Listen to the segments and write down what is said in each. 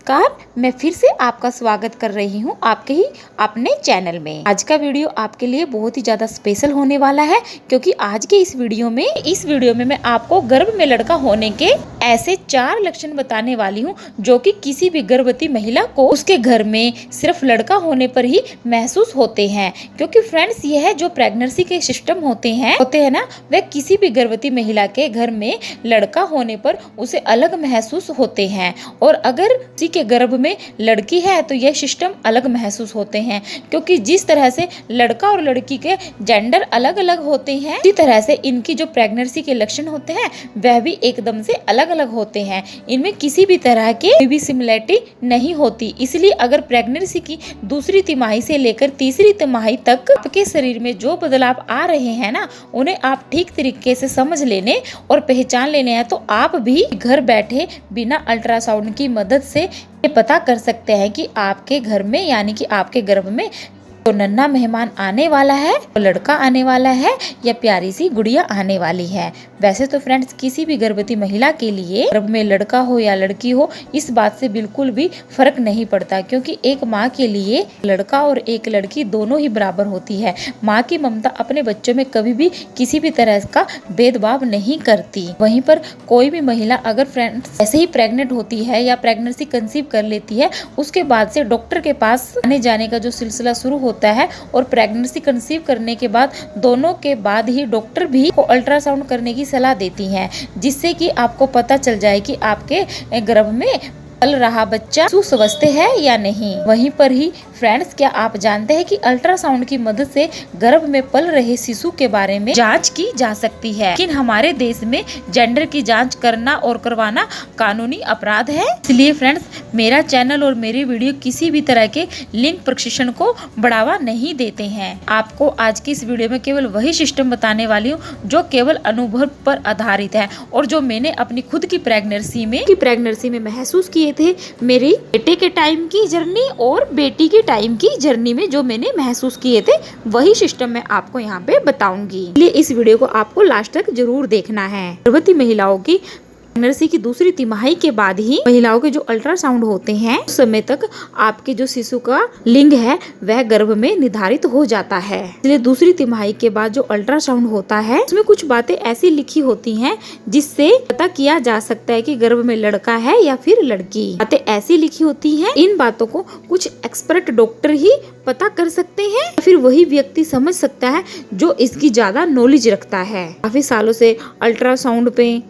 नमस्कार, मैं फिर से आपका स्वागत कर रही हूँ आपके ही अपने चैनल में। आज का वीडियो आपके लिए बहुत ही ज्यादा स्पेशल होने वाला है, क्योंकि आज के इस वीडियो में मैं आपको गर्भ में लड़का होने के ऐसे 4 लक्षण बताने वाली हूँ जो कि किसी भी गर्भवती महिला को उसके घर में सिर्फ लड़का होने पर ही महसूस होते हैं। क्योंकि फ्रेंड्स, यह जो प्रेगनेंसी के सिस्टम होते हैं ना, वह किसी भी गर्भवती महिला के घर में लड़का होने पर उसे अलग महसूस होते हैं, और अगर किसी के गर्भ में लड़की है तो यह सिस्टम अलग महसूस होते हैं। क्योंकि जिस तरह से लड़का और लड़की के जेंडर अलग अलग होते हैं, इसी तरह से इनकी जो प्रेगनेंसी के लक्षण होते हैं वह भी एकदम से अलग अलग होते हैं। इनमें किसी भी तरह की भी सिमिलरिटी नहीं होती। इसलिए अगर प्रेगनेंसी की दूसरी तिमाही से लेकर तीसरी तिमाही तक आपके शरीर में जो बदलाव आ रहे हैं ना, उन्हें आप ठीक तरीके से समझ लेने और पहचान लेने हैं तो आप भी घर बैठे बिना अल्ट्रासाउंड की मदद से ये पता कर सकते हैं कि आपके घर में, यानी कि आपके गर्भ में तो नन्हा मेहमान आने वाला है, तो लड़का आने वाला है या प्यारी सी गुड़िया आने वाली है। वैसे तो फ्रेंड्स, किसी भी गर्भवती महिला के लिए गर्भ में लड़का हो या लड़की हो, इस बात से बिल्कुल भी फर्क नहीं पड़ता, क्योंकि एक माँ के लिए लड़का और एक लड़की दोनों ही बराबर होती है। माँ की ममता अपने बच्चों में कभी भी किसी भी तरह का भेदभाव नहीं करती। वहीं पर कोई भी महिला अगर फ्रेंड्स ऐसे ही प्रेग्नेंट होती है या प्रेगनेंसी कंसीव कर लेती है, उसके बाद से डॉक्टर के पास आने जाने का जो सिलसिला शुरू होता है, और प्रेगनेंसी कंसीव करने के बाद दोनों के बाद ही डॉक्टर भी को अल्ट्रासाउंड करने की सलाह देती हैं, जिससे कि आपको पता चल जाए कि आपके गर्भ में पल रहा बच्चा सुस्वस्थ है या नहीं। वहीं पर ही फ्रेंड्स, क्या आप जानते हैं कि अल्ट्रासाउंड की मदद से गर्भ में पल रहे शिशु के बारे में जांच की जा सकती है। लेकिन हमारे देश में जेंडर की जांच करना और करवाना कानूनी अपराध है। इसलिए फ्रेंड्स, मेरा चैनल और मेरी वीडियो किसी भी तरह के लिंग प्रशिक्षण को बढ़ावा नहीं देते हैं। आपको आज की इस वीडियो में केवल वही सिस्टम बताने वाली हूँ जो केवल अनुभव पर आधारित है, और जो मैंने अपनी खुद की प्रेगनेंसी में महसूस किए थे। मेरी बेटे के टाइम की जर्नी और बेटी के टाइम की जर्नी में जो मैंने महसूस किए थे, वही सिस्टम मैं आपको यहाँ पे बताऊंगी। इसलिए इस वीडियो को आपको लास्ट तक जरूर देखना है। गर्भवती महिलाओं की प्रेगनेंसी की दूसरी तिमाही के बाद ही महिलाओं के जो अल्ट्रासाउंड होते हैं, उस समय तक आपके जो शिशु का लिंग है वह गर्भ में निर्धारित हो जाता है। इसलिए दूसरी तिमाही के बाद जो अल्ट्रासाउंड होता है, उसमें कुछ बातें ऐसी लिखी होती हैं जिससे पता किया जा सकता है कि गर्भ में लड़का है या फिर लड़की। बातें ऐसी लिखी होती हैं, इन बातों को कुछ एक्सपर्ट डॉक्टर ही पता कर सकते हैं, फिर वही व्यक्ति समझ सकता है जो इसकी ज्यादा नॉलेज रखता है, काफी सालों से अल्ट्रासाउंड पे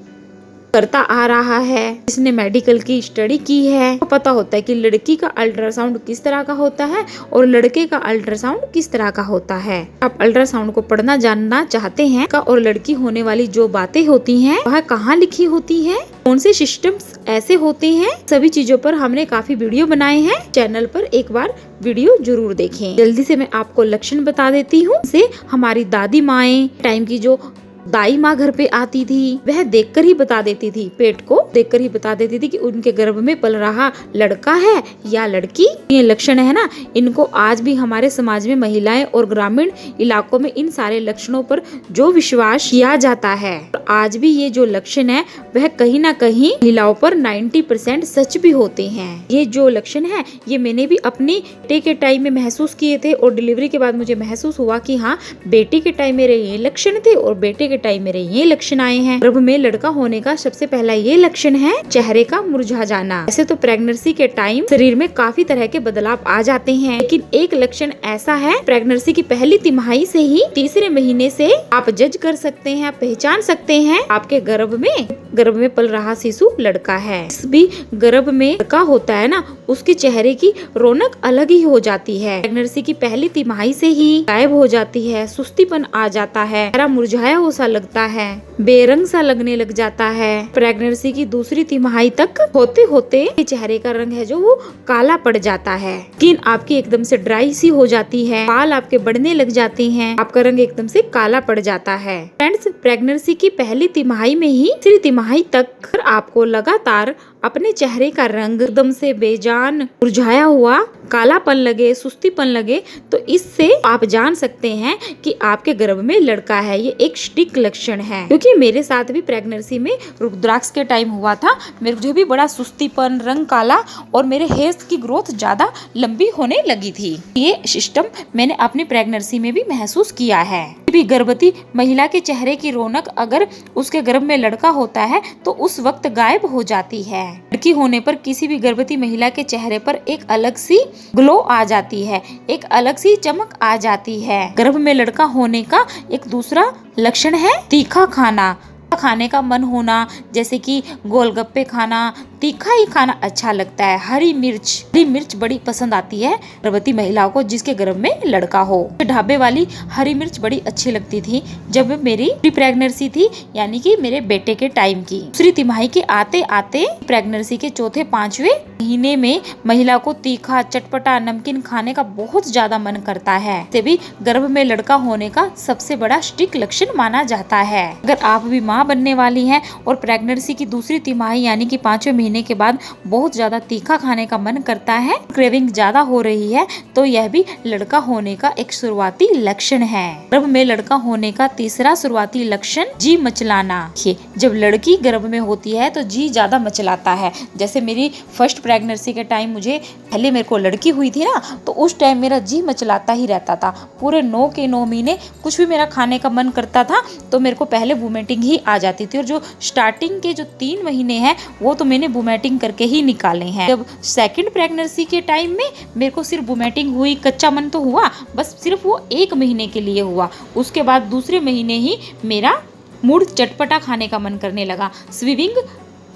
करता आ रहा है, जिसने मेडिकल की स्टडी की है। तो पता होता है कि लड़की का अल्ट्रासाउंड किस तरह का होता है और लड़के का अल्ट्रासाउंड किस तरह का होता है। आप अल्ट्रासाउंड को पढ़ना जानना चाहते हैं का और लड़की होने वाली जो बातें होती हैं वह कहाँ लिखी होती है, कौन से सिस्टम्स ऐसे होते हैं, सभी चीजों पर हमने काफी वीडियो बनाए हैं। चैनल पर एक बार वीडियो जरूर देखें। जल्दी से मैं आपको लक्षण बता देती हूँ। से हमारी दादी माएं टाइम की जो दाई माँ घर पे आती थी, वह देखकर ही बता देती थी, पेट को देखकर ही बता देती थी कि उनके गर्भ में पल रहा लड़का है या लड़की। ये लक्षण है ना, इनको आज भी हमारे समाज में महिलाएं और ग्रामीण इलाकों में इन सारे लक्षणों पर जो विश्वास किया जाता है, आज भी ये जो लक्षण है वह कहीं ना कहीं महिलाओं पर 90% सच भी होते हैं। ये जो लक्षण है ये मैंने भी अपनी बेटे के टाइम में महसूस किए थे, और डिलीवरी के बाद मुझे महसूस हुआ कि हाँ, बेटी के टाइम मेरे ये लक्षण थे और बेटे के टाइम मेरे ये लक्षण आए हैं। गर्भ में लड़का होने का सबसे पहला ये लक्षण है चेहरे का मुरझा जाना। ऐसे तो प्रेगनेंसी के टाइम शरीर में काफी तरह के बदलाव आ जाते हैं, लेकिन एक लक्षण ऐसा है, प्रेगनेंसी की पहली तिमाही से ही तीसरे महीने से आप जज कर सकते हैं, आप पहचान सकते हैं आपके गर्भ में पल रहा शिशु लड़का है। भी गर्भ में लड़का होता है ना, उसके चेहरे की रौनक अलग ही हो जाती है। प्रेगनेंसी की पहली तिमाही से ही गायब हो जाती है, सुस्तीपन आ जाता है, चेहरा मुरझाया हुआ लगता है, बेरंग सा लगने लग जाता है। प्रेगनेंसी की दूसरी तिमाही तक होते होते चेहरे का रंग है जो वो काला पड़ जाता है, स्किन आपकी एकदम से ड्राई सी हो जाती है, बाल आपके बढ़ने लग जाते हैं, आपका रंग एकदम से काला पड़ जाता है। फ्रेंड्स, प्रेगनेंसी की पहली तिमाही में ही तीसरी तिमाही तक आपको लगातार अपने चेहरे का रंग एकदम से बेजान मुरझाया हुआ कालापन लगे, सुस्तीपन लगे, तो इससे आप जान सकते हैं कि आपके गर्भ में लड़का है। ये एक सटीक लक्षण है, क्योंकि मेरे साथ भी प्रेगनेंसी में रुद्राक्ष के टाइम हुआ था। मुझे भी बड़ा सुस्तीपन, रंग काला और मेरे हेयर्स की ग्रोथ ज्यादा लंबी होने लगी थी। ये सिस्टम मैंने अपनी प्रेगनेंसी में भी महसूस किया है। भी गर्भवती महिला के चेहरे की रौनक अगर उसके गर्भ में लड़का होता है तो उस वक्त गायब हो जाती है। लड़की होने पर किसी भी गर्भवती महिला के चेहरे पर एक अलग सी ग्लो आ जाती है, एक अलग सी चमक आ जाती है। गर्भ में लड़का होने का एक दूसरा लक्षण है तीखा खाने का मन होना, जैसे कि गोलगप्पे खाना, तीखा ही खाना अच्छा लगता है। हरी मिर्च बड़ी पसंद आती है गर्भवती महिलाओं को जिसके गर्भ में लड़का हो। ढाबे वाली हरी मिर्च बड़ी अच्छी लगती थी जब मेरी प्रेगनेंसी थी, यानी कि मेरे बेटे के टाइम की। दूसरी तिमाही के आते आते प्रेगनेंसी के चौथे 5वें महीने में महिला को तीखा, चटपटा, नमकीन खाने का बहुत ज्यादा मन करता है। इसे भी गर्भ में लड़का होने का सबसे बड़ा सटीक लक्षण माना जाता है। अगर आप भी माँ बनने वाली हैं और प्रेगनेंसी की दूसरी तिमाही यानी कि 5वें महीने के बाद बहुत ज्यादा तीखा खाने का मन करता है, क्रेविंग ज्यादा हो रही है, तो यह भी लड़का होने का एक शुरुआती लक्षण है। गर्भ में लड़का होने का तीसरा शुरुआती लक्षण जी मचलाना। जब लड़की गर्भ में होती है तो जी ज्यादा मचलाता है। जैसे मेरी फर्स्ट प्रेगनेंसी के टाइम पहले मेरे को लड़की हुई थी ना, तो उस टाइम मेरा जी मचलाता ही रहता था। पूरे 9 के 9 महीने कुछ भी मेरा खाने का मन करता था तो मेरे को पहले वोमिटिंग ही आ जाती थी। और जो स्टार्टिंग के जो 3 महीने हैं वो तो मैंने वोमिटिंग करके ही निकाले हैं। जब सेकंड प्रेगनेंसी के टाइम में मेरे को सिर्फ वोमिटिंग हुई, कच्चा मन तो हुआ, बस सिर्फ वो 1 महीने के लिए हुआ। उसके बाद दूसरे महीने ही मेरा मूड चटपटा खाने का मन करने लगा। स्विविंग,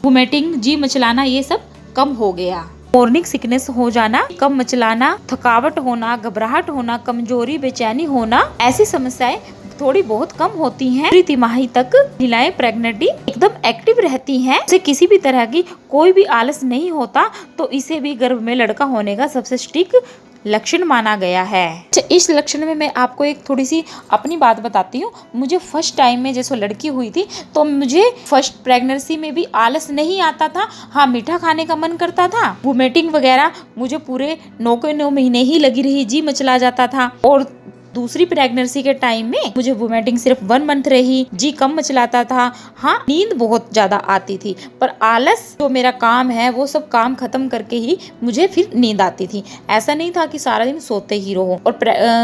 वोमिटिंग, जी मचलाना ये सब कम हो गया। मॉर्निंग सिकनेस हो जाना, कम मचलाना, थकावट होना, घबराहट होना, कमजोरी, बेचैनी होना, ऐसी समस्याएं थोड़ी बहुत कम होती हैं। दूसरी तिमाही तक महिलाएं प्रेग्नेंटी एकदम एक्टिव रहती हैं, उसे किसी भी तरह की कोई भी आलस नहीं होता, तो इसे भी गर्भ में लड़का होने का सबसे सटीक लक्षण माना गया है। अच्छा, इस लक्षण में मैं आपको एक थोड़ी सी अपनी बात बताती हूँ। मुझे फर्स्ट टाइम में जैसे लड़की हुई थी तो मुझे फर्स्ट प्रेगनेंसी में भी आलस नहीं आता था। हाँ, मीठा खाने का मन करता था, वोमिटिंग वगैरह मुझे पूरे 9 के 9 महीने ही लगी रही, जी मचला जाता था। और दूसरी प्रेगनेंसी के टाइम में मुझे वोमिटिंग सिर्फ 1 मंथ रही, जी कम मचलाता था। हाँ, नींद बहुत ज्यादा आती थी, पर आलस जो मेरा काम है वो सब काम खत्म करके ही मुझे फिर नींद आती थी। ऐसा नहीं था कि सारा दिन सोते ही रहो। और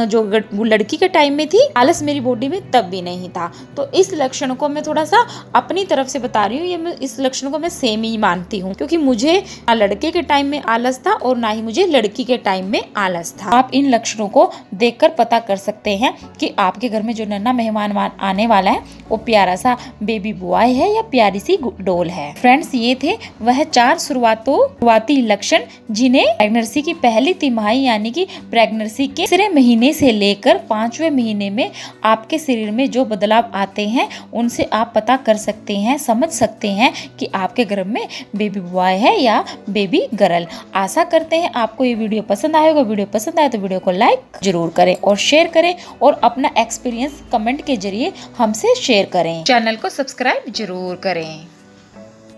जो लड़की के टाइम में थी, आलस मेरी बॉडी में तब भी नहीं था। तो इस लक्षण को मैं थोड़ा सा अपनी तरफ से बता रही हूँ। ये इस लक्षण को मैं सेम ही मानती हूँ, क्योंकि मुझे ना लड़के के टाइम में आलस था और ना ही मुझे लड़की के टाइम में आलस था। आप इन लक्षणों को देखकर पता कर सकते हैं कि आपके घर में जो नन्हा मेहमान आने वाला है वो प्यारा सा बेबी बॉय है या प्यारी सी डॉल है। फ्रेंड्स, ये थे वह 4 शुरुआती लक्षण जिन्हें प्रेगनेंसी की पहली तिमाही यानी कि प्रेगनेंसी के तीसरे महीने से लेकर 5वें महीने में आपके शरीर में जो बदलाव आते हैं उनसे आप पता कर सकते हैं, समझ सकते हैं कि आपके घर में बेबी बॉय है या बेबी गर्ल। आशा करते हैं आपको ये वीडियो पसंद आएगा। वीडियो पसंद आए तो वीडियो को लाइक जरूर करें और शेयर करें और अपना एक्सपीरियंस कमेंट के जरिए हमसे शेयर करें। चैनल को सब्सक्राइब जरूर करें।